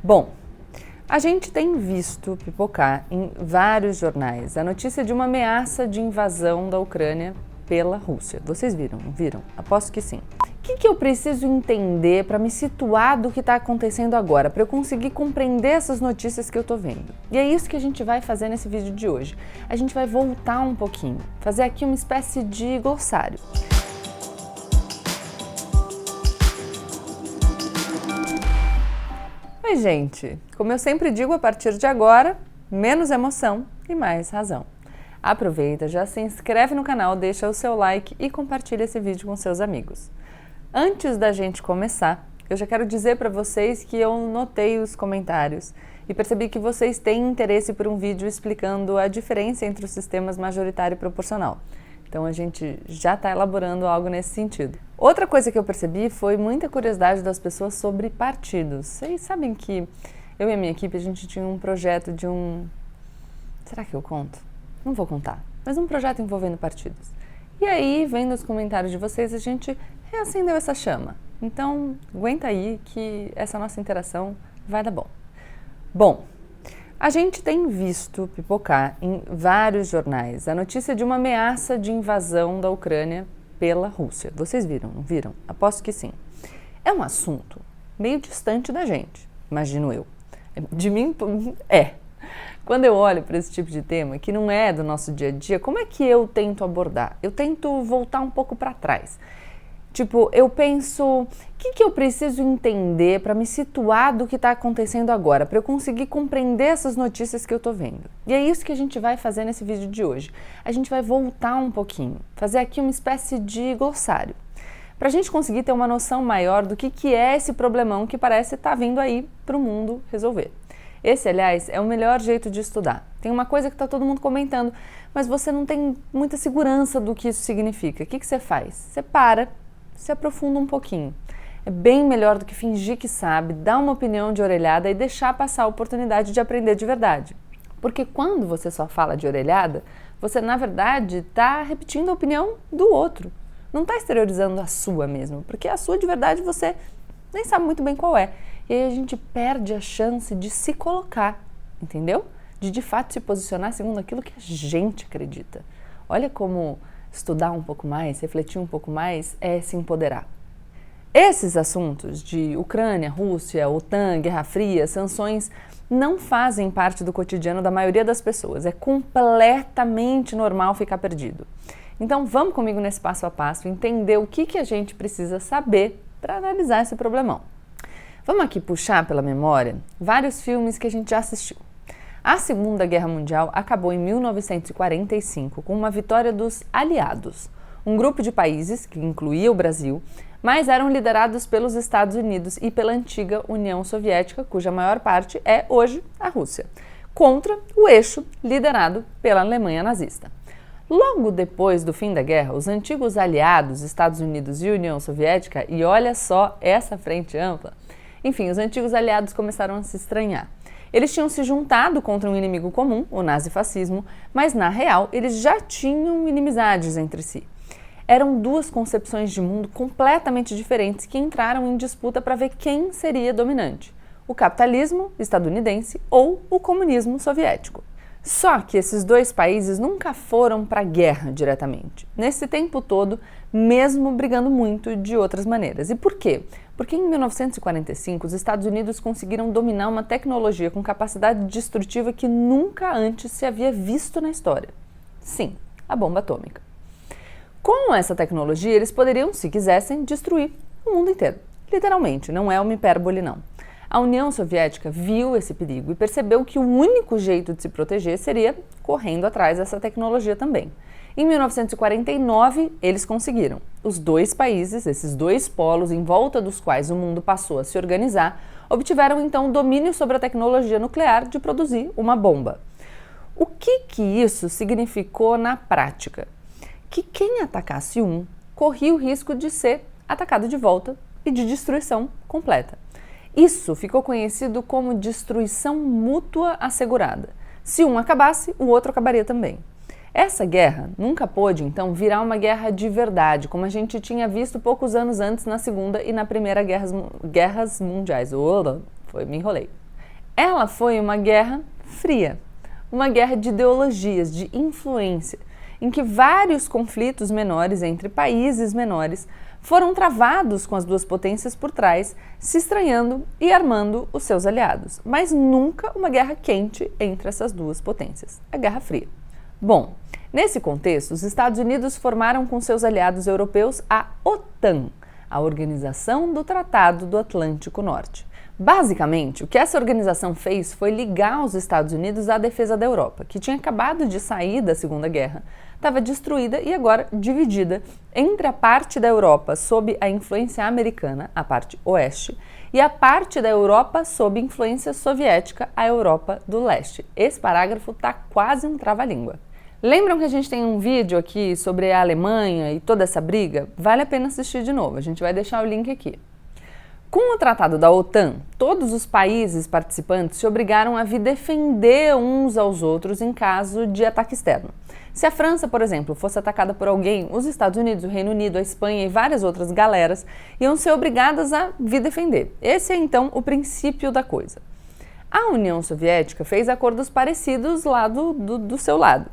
Bom, a gente tem visto pipocar em vários jornais a notícia de uma ameaça de invasão da Ucrânia pela Rússia. Vocês viram, não viram? Aposto que sim. O que eu preciso entender para me situar do que está acontecendo agora, para eu conseguir compreender essas notícias que eu estou vendo? E é isso que a gente vai fazer nesse vídeo de hoje. A gente vai voltar um pouquinho, fazer aqui uma espécie de glossário. Oi, gente! Como eu sempre digo, a partir de agora, menos emoção e mais razão. Aproveita, já se inscreve no canal, deixa o seu like e compartilha esse vídeo com seus amigos. Antes da gente começar, eu já quero dizer para vocês que eu notei os comentários e percebi que vocês têm interesse por um vídeo explicando a diferença entre os sistemas majoritário e proporcional. Então a gente já está elaborando algo nesse sentido. Outra coisa que eu percebi foi muita curiosidade das pessoas sobre partidos. Vocês sabem que eu e a minha equipe, a gente tinha um projeto de um... Será que eu conto? Não vou contar, mas um projeto envolvendo partidos. E aí, vendo os comentários de vocês, a gente reacendeu essa chama. Então, aguenta aí que essa nossa interação vai dar bom. Bom, a gente tem visto pipocar em vários jornais a notícia de uma ameaça de invasão da Ucrânia pela Rússia. Vocês viram, não viram? Aposto que sim. É um assunto meio distante da gente, imagino eu. De mim, é. Quando eu olho para esse tipo de tema, que não é do nosso dia a dia, como é que eu tento abordar? Eu tento voltar um pouco para trás. Tipo, eu penso, o que eu preciso entender para me situar do que está acontecendo agora, para eu conseguir compreender essas notícias que eu estou vendo. E é isso que a gente vai fazer nesse vídeo de hoje. A gente vai voltar um pouquinho, fazer aqui uma espécie de glossário, para a gente conseguir ter uma noção maior do que é esse problemão que parece estar vindo aí para o mundo resolver. Esse, aliás, é o melhor jeito de estudar. Tem uma coisa que está todo mundo comentando, mas você não tem muita segurança do que isso significa. O que você faz? Você para, se aprofunda um pouquinho. É bem melhor do que fingir que sabe, dar uma opinião de orelhada e deixar passar a oportunidade de aprender de verdade. Porque quando você só fala de orelhada, você, na verdade, está repetindo a opinião do outro. Não está exteriorizando a sua mesmo, porque a sua de verdade você nem sabe muito bem qual é. E aí a gente perde a chance de se colocar, entendeu? De fato se posicionar segundo aquilo que a gente acredita. Olha como estudar um pouco mais, refletir um pouco mais é se empoderar. Esses assuntos de Ucrânia, Rússia, OTAN, Guerra Fria, sanções, não fazem parte do cotidiano da maioria das pessoas. É completamente normal ficar perdido. Então vamos comigo nesse passo a passo, entender o que a gente precisa saber para analisar esse problemão. Vamos aqui puxar pela memória vários filmes que a gente já assistiu. A Segunda Guerra Mundial acabou em 1945 com uma vitória dos aliados, um grupo de países, que incluía o Brasil, mas eram liderados pelos Estados Unidos e pela antiga União Soviética, cuja maior parte é hoje a Rússia, contra o eixo liderado pela Alemanha nazista. Logo depois do fim da guerra, os antigos aliados, Estados Unidos e União Soviética, e olha só essa frente ampla, enfim, os antigos aliados começaram a se estranhar. Eles tinham se juntado contra um inimigo comum, o nazifascismo, mas na real eles já tinham inimizades entre si. Eram duas concepções de mundo completamente diferentes que entraram em disputa para ver quem seria dominante, o capitalismo estadunidense ou o comunismo soviético. Só que esses dois países nunca foram para a guerra diretamente, nesse tempo todo, mesmo brigando muito de outras maneiras. E por quê? Porque em 1945 os Estados Unidos conseguiram dominar uma tecnologia com capacidade destrutiva que nunca antes se havia visto na história. Sim, a bomba atômica. Com essa tecnologia, eles poderiam, se quisessem, destruir o mundo inteiro. Literalmente, não é uma hipérbole não. A União Soviética viu esse perigo e percebeu que o único jeito de se proteger seria correndo atrás dessa tecnologia também. Em 1949, eles conseguiram. Os dois países, esses dois polos em volta dos quais o mundo passou a se organizar, obtiveram então domínio sobre a tecnologia nuclear de produzir uma bomba. O que isso significou na prática? Que quem atacasse um corria o risco de ser atacado de volta e de destruição completa. Isso ficou conhecido como destruição mútua assegurada. Se um acabasse, o outro acabaria também. Essa guerra nunca pôde, então, virar uma guerra de verdade, como a gente tinha visto poucos anos antes na Segunda e na Primeira Guerras Mundiais. Me enrolei. Ela foi uma guerra fria, uma guerra de ideologias, de influência, em que vários conflitos menores entre países menores foram travados com as duas potências por trás, se estranhando e armando os seus aliados. Mas nunca uma guerra quente entre essas duas potências, a Guerra Fria. Bom, nesse contexto, os Estados Unidos formaram com seus aliados europeus a OTAN, a Organização do Tratado do Atlântico Norte. Basicamente, o que essa organização fez foi ligar os Estados Unidos à defesa da Europa, que tinha acabado de sair da Segunda Guerra, estava destruída e agora dividida entre a parte da Europa sob a influência americana, a parte oeste, e a parte da Europa sob influência soviética, a Europa do leste. Esse parágrafo está quase um trava-língua. Lembram que a gente tem um vídeo aqui sobre a Alemanha e toda essa briga? Vale a pena assistir de novo, a gente vai deixar o link aqui. Com o tratado da OTAN, todos os países participantes se obrigaram a vir defender uns aos outros em caso de ataque externo. Se a França, por exemplo, fosse atacada por alguém, os Estados Unidos, o Reino Unido, a Espanha e várias outras galeras iam ser obrigadas a vir defender. Esse é então o princípio da coisa. A União Soviética fez acordos parecidos lá do seu lado.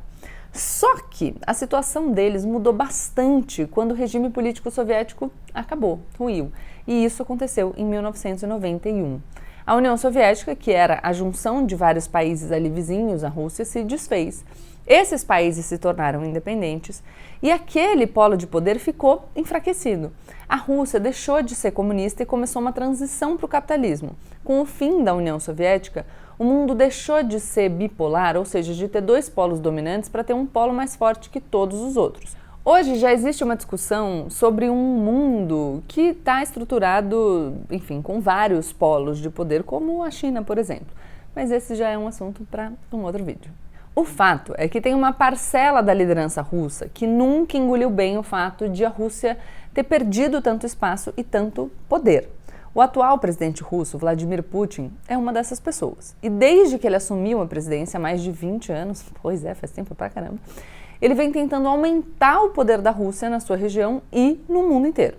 Só que a situação deles mudou bastante quando o regime político soviético acabou, ruiu. E isso aconteceu em 1991. A União Soviética, que era a junção de vários países ali vizinhos à Rússia, se desfez. Esses países se tornaram independentes e aquele polo de poder ficou enfraquecido. A Rússia deixou de ser comunista e começou uma transição para o capitalismo. Com o fim da União Soviética, o mundo deixou de ser bipolar, ou seja, de ter dois polos dominantes para ter um polo mais forte que todos os outros. Hoje já existe uma discussão sobre um mundo que está estruturado, enfim, com vários polos de poder, como a China, por exemplo. Mas esse já é um assunto para um outro vídeo. O fato é que tem uma parcela da liderança russa que nunca engoliu bem o fato de a Rússia ter perdido tanto espaço e tanto poder. O atual presidente russo, Vladimir Putin, é uma dessas pessoas. E desde que ele assumiu a presidência há mais de 20 anos, pois é, faz tempo pra caramba, ele vem tentando aumentar o poder da Rússia na sua região e no mundo inteiro.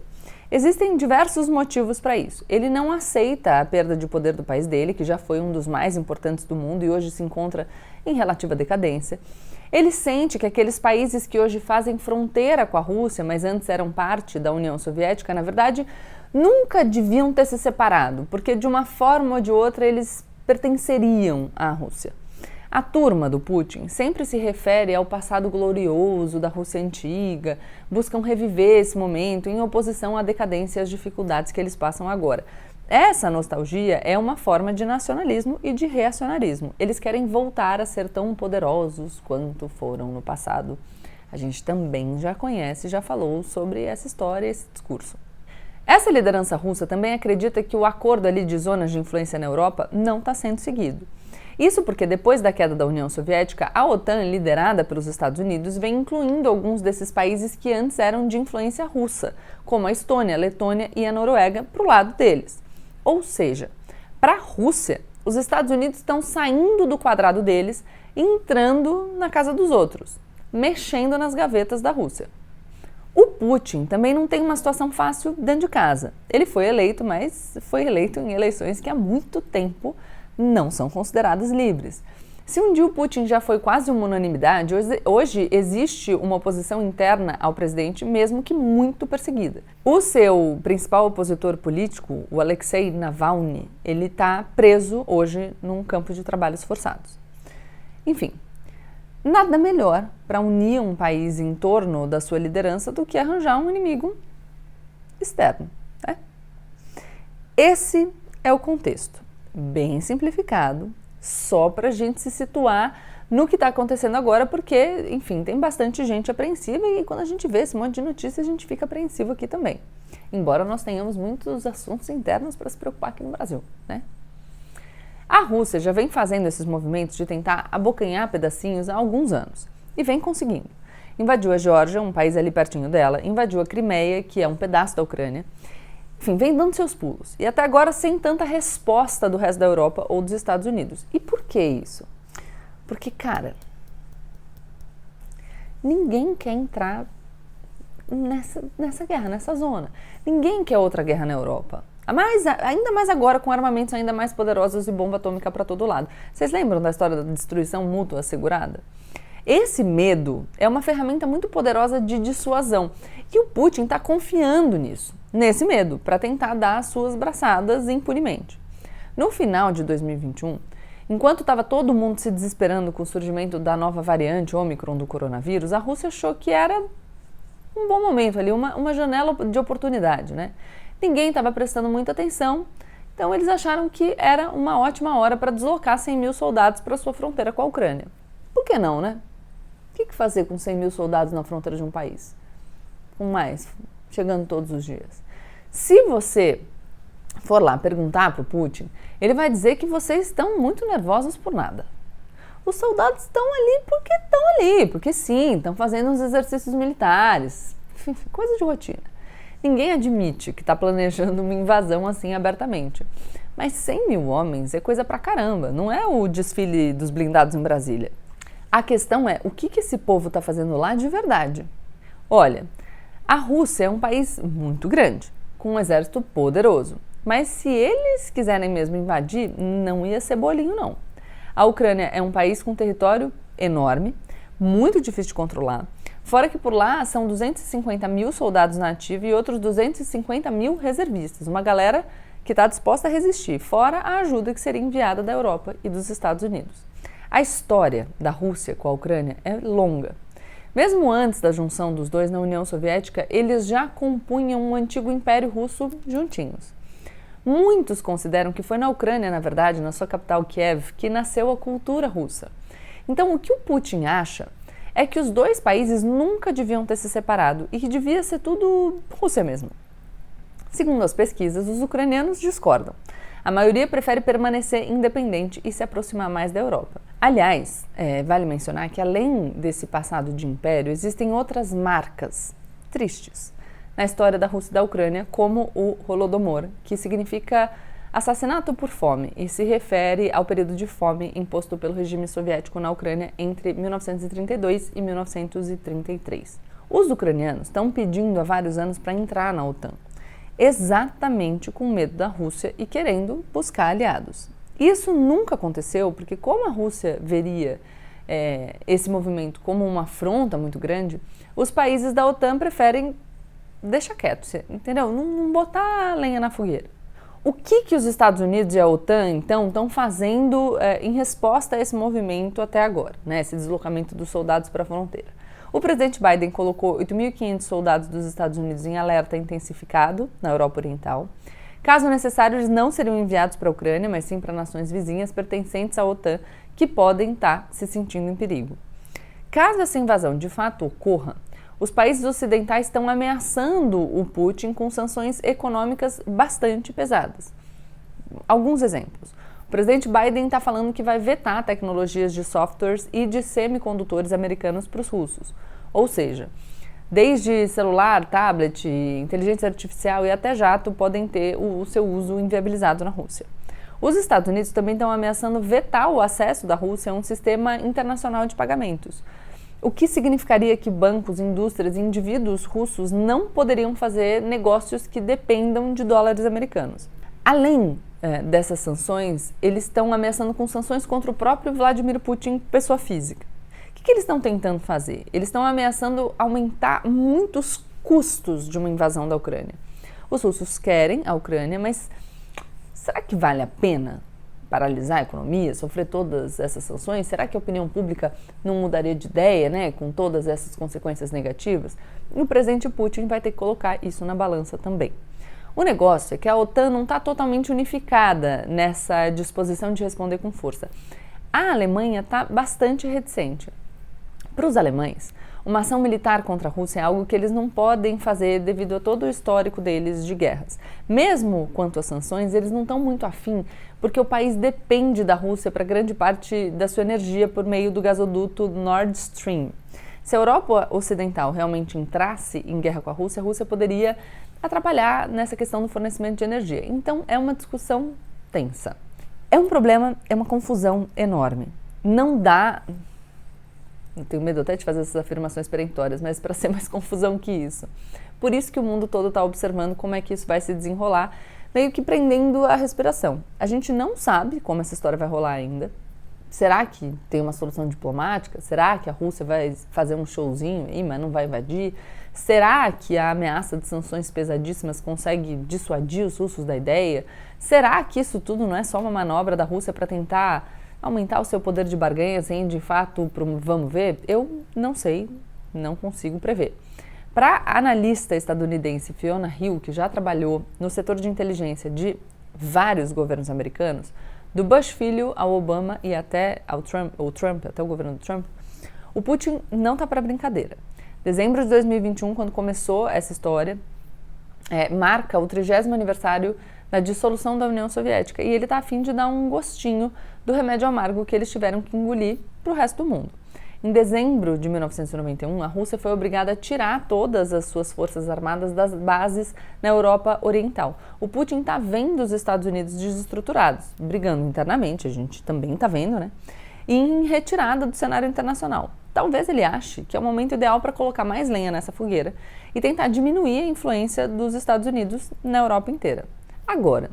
Existem diversos motivos para isso. Ele não aceita a perda de poder do país dele, que já foi um dos mais importantes do mundo e hoje se encontra em relativa decadência. Ele sente que aqueles países que hoje fazem fronteira com a Rússia, mas antes eram parte da União Soviética, na verdade, nunca deviam ter se separado, porque de uma forma ou de outra eles pertenceriam à Rússia. A turma do Putin sempre se refere ao passado glorioso da Rússia antiga, buscam reviver esse momento em oposição à decadência e às dificuldades que eles passam agora. Essa nostalgia é uma forma de nacionalismo e de reacionarismo. Eles querem voltar a ser tão poderosos quanto foram no passado. A gente também já conhece, já falou sobre essa história, esse discurso. Essa liderança russa também acredita que o acordo ali de zonas de influência na Europa não está sendo seguido. Isso porque depois da queda da União Soviética, a OTAN, liderada pelos Estados Unidos, vem incluindo alguns desses países que antes eram de influência russa, como a Estônia, a Letônia e a Noruega, para o lado deles. Ou seja, para a Rússia, os Estados Unidos estão saindo do quadrado deles e entrando na casa dos outros, mexendo nas gavetas da Rússia. O Putin também não tem uma situação fácil dentro de casa. Ele foi eleito, mas foi eleito em eleições que há muito tempo não são consideradas livres. Se um dia o Putin já foi quase uma unanimidade, hoje existe uma oposição interna ao presidente, mesmo que muito perseguida. O seu principal opositor político, o Alexei Navalny, ele está preso hoje num campo de trabalhos forçados. Enfim, nada melhor para unir um país em torno da sua liderança do que arranjar um inimigo externo, né? Esse é o contexto. Bem simplificado, só para a gente se situar no que está acontecendo agora, porque, enfim, tem bastante gente apreensiva e quando a gente vê esse monte de notícias, a gente fica apreensivo aqui também. Embora nós tenhamos muitos assuntos internos para se preocupar aqui no Brasil, né? A Rússia já vem fazendo esses movimentos de tentar abocanhar pedacinhos há alguns anos e vem conseguindo. Invadiu a Geórgia, um país ali pertinho dela, invadiu a Crimeia, que é um pedaço da Ucrânia. Enfim, vem dando seus pulos. E até agora sem tanta resposta do resto da Europa ou dos Estados Unidos. E por que isso? Porque, cara, ninguém quer entrar nessa guerra, nessa zona. Ninguém quer outra guerra na Europa. Ainda mais agora com armamentos ainda mais poderosos e bomba atômica para todo lado. Vocês lembram da história da destruição mútua assegurada? Esse medo é uma ferramenta muito poderosa de dissuasão e o Putin está confiando nesse medo, para tentar dar as suas braçadas impunemente. No final de 2021, enquanto estava todo mundo se desesperando com o surgimento da nova variante Ômicron do coronavírus, a Rússia achou que era um bom momento ali, uma janela de oportunidade, né? Ninguém estava prestando muita atenção, então eles acharam que era uma ótima hora para deslocar 100 mil soldados para sua fronteira com a Ucrânia. Por que não, né? O que fazer com 100 mil soldados na fronteira de um país? Com mais, chegando todos os dias. Se você for lá perguntar para o Putin, ele vai dizer que vocês estão muito nervosos por nada. Os soldados estão ali, porque sim, estão fazendo uns exercícios militares, coisa de rotina. Ninguém admite que está planejando uma invasão assim abertamente. Mas 100 mil homens é coisa pra caramba, não é o desfile dos blindados em Brasília. A questão é, o que esse povo está fazendo lá de verdade? Olha, a Rússia é um país muito grande, com um exército poderoso. Mas se eles quiserem mesmo invadir, não ia ser bolinho, não. A Ucrânia é um país com território enorme, muito difícil de controlar. Fora que por lá são 250 mil soldados na ativa e outros 250 mil reservistas. Uma galera que está disposta a resistir, fora a ajuda que seria enviada da Europa e dos Estados Unidos. A história da Rússia com a Ucrânia é longa. Mesmo antes da junção dos dois na União Soviética, eles já compunham um antigo Império Russo juntinhos. Muitos consideram que foi na Ucrânia, na verdade, na sua capital Kiev, que nasceu a cultura russa. Então, o que o Putin acha é que os dois países nunca deviam ter se separado e que devia ser tudo Rússia mesmo. Segundo as pesquisas, os ucranianos discordam. A maioria prefere permanecer independente e se aproximar mais da Europa. Aliás, vale mencionar que além desse passado de império, existem outras marcas tristes na história da Rússia e da Ucrânia, como o Holodomor, que significa assassinato por fome e se refere ao período de fome imposto pelo regime soviético na Ucrânia entre 1932 e 1933. Os ucranianos estão pedindo há vários anos para entrar na OTAN, exatamente com medo da Rússia e querendo buscar aliados. Isso nunca aconteceu porque, como a Rússia veria esse movimento como uma afronta muito grande, os países da OTAN preferem deixar quieto, entendeu? Não botar lenha na fogueira. O que os Estados Unidos e a OTAN, então, estão fazendo em resposta a esse movimento até agora, né? Esse deslocamento dos soldados para a fronteira? O presidente Biden colocou 8.500 soldados dos Estados Unidos em alerta intensificado na Europa Oriental. Caso necessário, eles não seriam enviados para a Ucrânia, mas sim para nações vizinhas pertencentes à OTAN que podem estar se sentindo em perigo. Caso essa invasão de fato ocorra, os países ocidentais estão ameaçando o Putin com sanções econômicas bastante pesadas. Alguns exemplos. O presidente Biden está falando que vai vetar tecnologias de softwares e de semicondutores americanos para os russos. Ou seja, desde celular, tablet, inteligência artificial e até jato podem ter o seu uso inviabilizado na Rússia. Os Estados Unidos também estão ameaçando vetar o acesso da Rússia a um sistema internacional de pagamentos, o que significaria que bancos, indústrias e indivíduos russos não poderiam fazer negócios que dependam de dólares americanos. Além dessas sanções, eles estão ameaçando com sanções contra o próprio Vladimir Putin, pessoa física. O que eles estão tentando fazer? Eles estão ameaçando aumentar muitos custos de uma invasão da Ucrânia. Os russos querem a Ucrânia, mas será que vale a pena paralisar a economia, sofrer todas essas sanções? Será que a opinião pública não mudaria de ideia, né, com todas essas consequências negativas? E o presidente Putin vai ter que colocar isso na balança também. O negócio é que a OTAN não está totalmente unificada nessa disposição de responder com força. A Alemanha está bastante reticente. Para os alemães, uma ação militar contra a Rússia é algo que eles não podem fazer devido a todo o histórico deles de guerras. Mesmo quanto às sanções, eles não estão muito afim, porque o país depende da Rússia para grande parte da sua energia por meio do gasoduto Nord Stream. Se a Europa Ocidental realmente entrasse em guerra com a Rússia poderia atrapalhar nessa questão do fornecimento de energia. Então, é uma discussão tensa. É um problema, é uma confusão enorme. Não dá... Eu tenho medo até de fazer essas afirmações peremptórias, mas para ser mais confusão que isso. Por isso que o mundo todo está observando como é que isso vai se desenrolar, meio que prendendo a respiração. A gente não sabe como essa história vai rolar ainda. Será que tem uma solução diplomática? Será que a Rússia vai fazer um showzinho aí, mas não vai invadir? Será que a ameaça de sanções pesadíssimas consegue dissuadir os russos da ideia? Será que isso tudo não é só uma manobra da Rússia para tentar aumentar o seu poder de barganha sem, de fato, vamos ver? Eu não sei, não consigo prever. Para a analista estadunidense Fiona Hill, que já trabalhou no setor de inteligência de vários governos americanos, do Bush filho ao Obama e até ao Trump, até o governo do Trump, o Putin não está para brincadeira. Dezembro de 2021, quando começou essa história, marca o 30º aniversário da dissolução da União Soviética e ele está a fim de dar um gostinho do remédio amargo que eles tiveram que engolir para o resto do mundo. Em dezembro de 1991, a Rússia foi obrigada a tirar todas as suas forças armadas das bases na Europa Oriental. O Putin está vendo os Estados Unidos desestruturados, brigando internamente, a gente também está vendo, né? E em retirada do cenário internacional. Talvez ele ache que é o momento ideal para colocar mais lenha nessa fogueira e tentar diminuir a influência dos Estados Unidos na Europa inteira. Agora,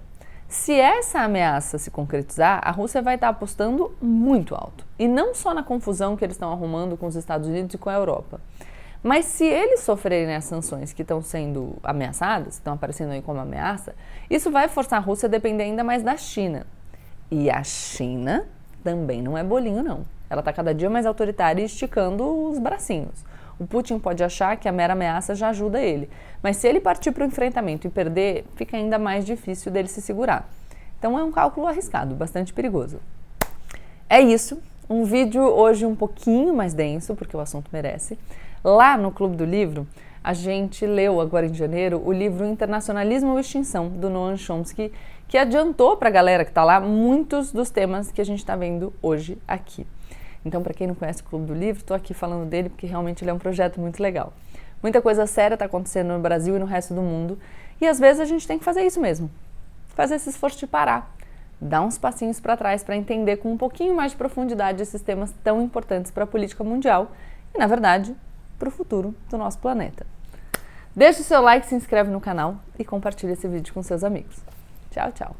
se essa ameaça se concretizar, a Rússia vai estar apostando muito alto. E não só na confusão que eles estão arrumando com os Estados Unidos e com a Europa. Mas se eles sofrerem as sanções que estão sendo ameaçadas, estão aparecendo aí como ameaça, isso vai forçar a Rússia a depender ainda mais da China. E a China também não é bolinho, não. Ela está cada dia mais autoritária e esticando os bracinhos. O Putin pode achar que a mera ameaça já ajuda ele, mas se ele partir para o enfrentamento e perder, fica ainda mais difícil dele se segurar. Então é um cálculo arriscado, bastante perigoso. É isso, um vídeo hoje um pouquinho mais denso, porque o assunto merece. Lá no Clube do Livro, a gente leu agora em janeiro o livro Internacionalismo ou Extinção, do Noam Chomsky, que adiantou para a galera que está lá muitos dos temas que a gente está vendo hoje aqui. Então, para quem não conhece o Clube do Livro, estou aqui falando dele porque realmente ele é um projeto muito legal. Muita coisa séria está acontecendo no Brasil e no resto do mundo e às vezes a gente tem que fazer isso mesmo, fazer esse esforço de parar, dar uns passinhos para trás para entender com um pouquinho mais de profundidade esses temas tão importantes para a política mundial e, na verdade, para o futuro do nosso planeta. Deixe o seu like, se inscreve no canal e compartilhe esse vídeo com seus amigos. Tchau, tchau!